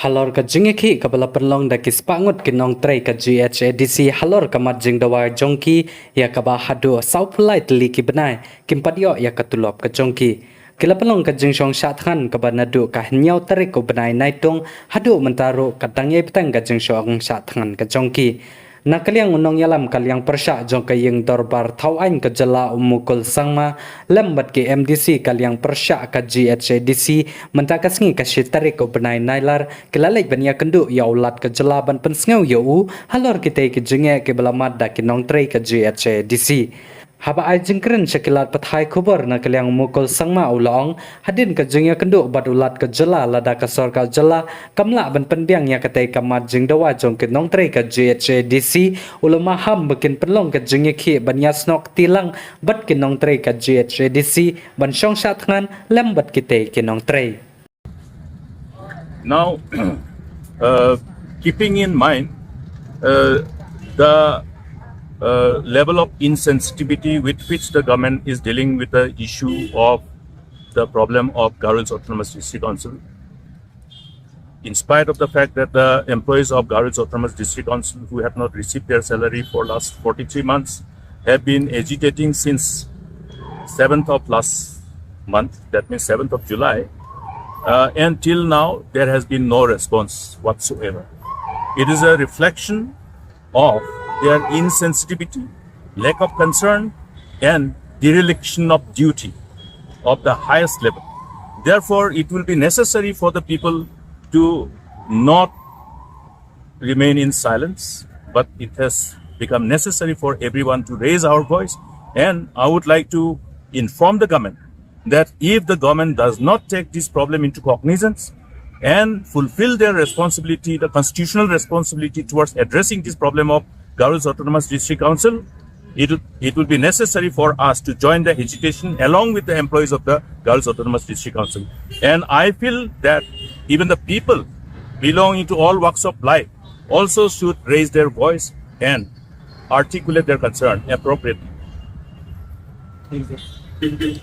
Halor ka jingeki kabala perlong da kispangut ki Nongtrei ka GHADC halor ka majing dawar jongki ya ka ba Haduh saupulai teli ki Bnai Khlem Ïoh ya ka Tulop ka jongki kila pelong ka jingshong syathan ka ba nadu ka nyau tarik ko Bnai naitung Haduh mentaru ka tangyai petang ka jingshong syathan ka jongki na kaliang unong yalam kaliang persya jong kayeng dorbar thawain ke jala Mukul Sangma lembat ke MDC kaliang persya ka GHADC mentakasngi ka syitarik ko Bnai nailar kelalai Khlem Ïoh yaulat ke jala ban pensngau yau halor kita ke jenge ke belamat da ke Nongtrei ke GHADC haba ai jingkren syakilat pathai khubor na kaliang Mukul Sangma ulong hadin ke jeng ïakynduh badulat ke jela lada ke sorka jela kamla ban pendiang ya katai kamat jing dawa jong ke Nongtrei ke GHADC ulama ham bikin perlong ke jeng ïakhi ban yasnok tilang bat ke Nongtrei ke GHADC ban syong syatngan lembat kita ke Nongtrei. Now, keeping in mind the level of insensitivity with which the government is dealing with the issue of the problem of Garhwal's Autonomous District Council. In spite of the fact that the employees of Garhwal's Autonomous District Council who have not received their salary for last 43 months have been agitating since 7th of last month, that means 7th of July, and till now there has been no response whatsoever. It is a reflection of their insensitivity, lack of concern, and dereliction of duty of the highest level. Therefore, it will be necessary for the people to not remain in silence, but it has become necessary for everyone to raise our voice. And I would like to inform the government that if the government does not take this problem into cognizance and fulfill their responsibility, the constitutional responsibility towards addressing this problem of Garhwal's Autonomous District Council, it will be necessary for us to join the agitation along with the employees of the Garhwal's Autonomous District Council. And I feel that even the people belonging to all walks of life also should raise their voice and articulate their concern appropriately. Thank you.